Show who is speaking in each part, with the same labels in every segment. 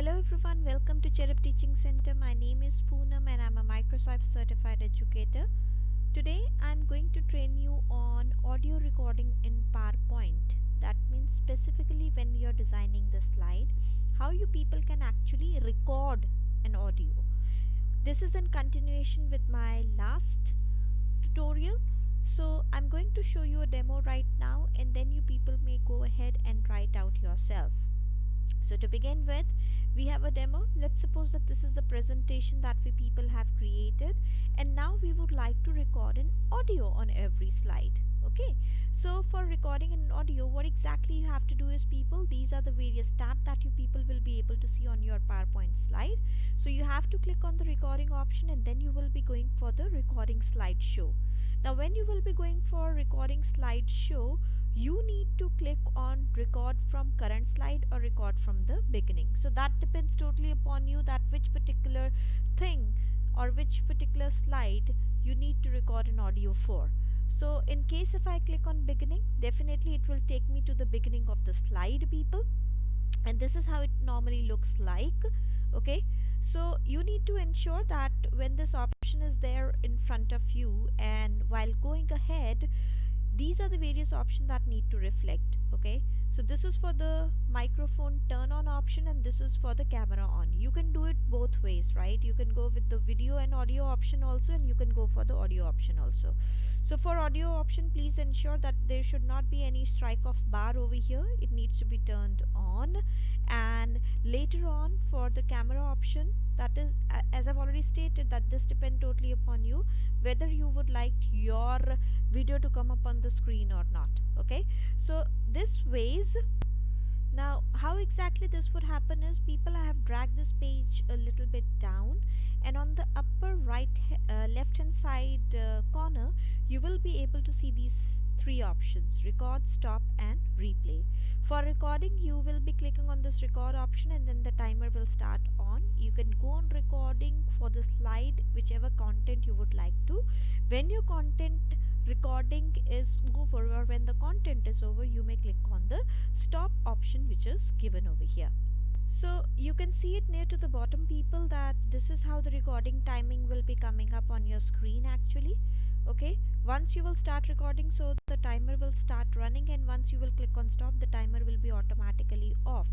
Speaker 1: Hello everyone, welcome to Cherub Teaching Center. My name is Poonam and I'm a Microsoft certified educator. Today I'm going to train you on audio recording in PowerPoint. That means specifically when you're designing the slide, how you people can actually record an audio. This is in continuation with my last tutorial. So I'm going to show you a demo right now and then you people may go ahead and try it out yourself. So to begin with, we have a demo. Let's suppose that this is the presentation that we people have created, and now we would like to record an audio on every slide. Okay, so for recording an audio, what exactly you have to do is, people, these are the various tabs that you people will be able to see on your PowerPoint slide. So you have to click on the recording option and then you will be going for the recording slideshow. Now when you will be going for recording slideshow, you need to click on record from current slide or record from the beginning. So that depends totally upon you, that which particular thing or which particular slide you need to record an audio for. So in case if I click on beginning, definitely it will take me to the beginning of the slide, people, and this is how it normally looks like. Okay, so you need to ensure that when this option is there in front of you and while going ahead, these are the various options that need to reflect. Okay, so this is for the microphone turn on option and this is for the camera on. You can do it both ways, right? You can go with the video and audio option also, and you can go for the audio option also. So for audio option, please ensure that there should not be any strike of bar over here. It needs to be turned on. And later on for the camera option, that is, as I've already stated, that this depends totally upon you whether you would like your video to come up on the screen or not. Okay, so this ways. Now how exactly this would happen is, people, I have dragged this page a little bit down, and on the upper right left hand side corner you will be able to see these three options: record, stop and replay. For recording, you will be clicking on this record option and then the timer will start on. You can go on recording for the slide whichever content you would like to. When your content recording is over or when the content is over, you may click on the stop option which is given over here. So you can see it near to the bottom, people, that this is how the recording timing will be coming up on your screen actually. Okay, once you will start recording, so the timer will start running, and once you will click on stop, the timer will be automatically off.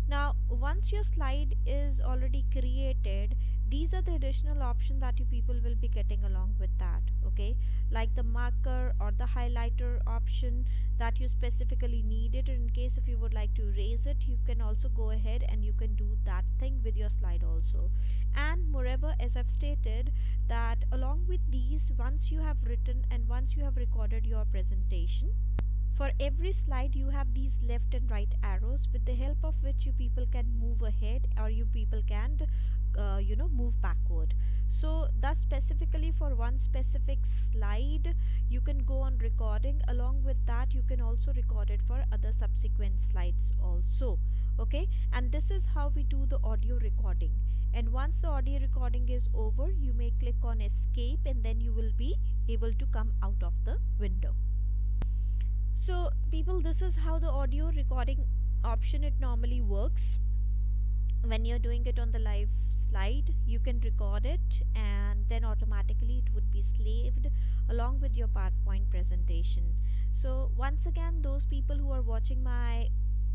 Speaker 1: Now once your slide is already created, these are the additional options that you people will be getting along with that. Okay, like the marker or the highlighter option that you specifically needed, or in case if you would like to erase it, you can also go ahead and you can do that thing with your slide also. And moreover, as I've stated, that along with these, once you have written and once you have recorded your presentation, for every slide you have these left and right arrows with the help of which you people can move ahead or you people can move backward. So thus specifically for one specific slide you can go on recording. Along with that, you can also record it for other subsequent slides also. Okay, and this is how we do the audio recording. And once the audio recording is over, you may click on escape and then you will be able to come out of the window. So people, this is how the audio recording option it normally works. When you're doing it on the live slide, you can record it and then automatically it would be saved along with your PowerPoint presentation. So once again, those people who are watching my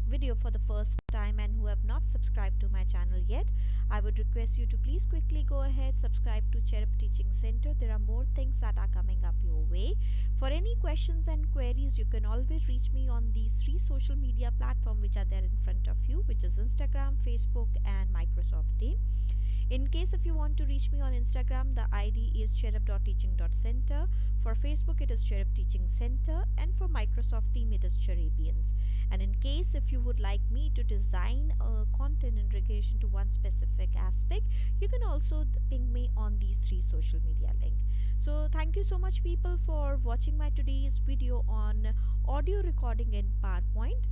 Speaker 1: video for the first time and who have not subscribed to my channel yet, I would request you to please quickly go ahead, subscribe to Cherub Teaching Center. There are more things that are coming up your way. For any questions and queries, you can always reach me on these three social media platforms which are there in front of you, which is Instagram, Facebook and Microsoft Team. In case if you want to reach me on Instagram, the ID is cherub.teaching.center. For Facebook, it is Cherub Teaching Center, and for Microsoft Team, it is Cherubians. And in case if you would like me to design content in relation to one specific aspect, you can also ping me on these three social media links. So thank you so much, people, for watching my today's video on audio recording in PowerPoint.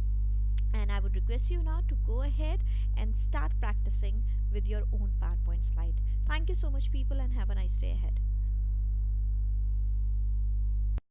Speaker 1: And I would request you now to go ahead and start practicing with your own PowerPoint slide. Thank you so much, people, and have a nice day ahead.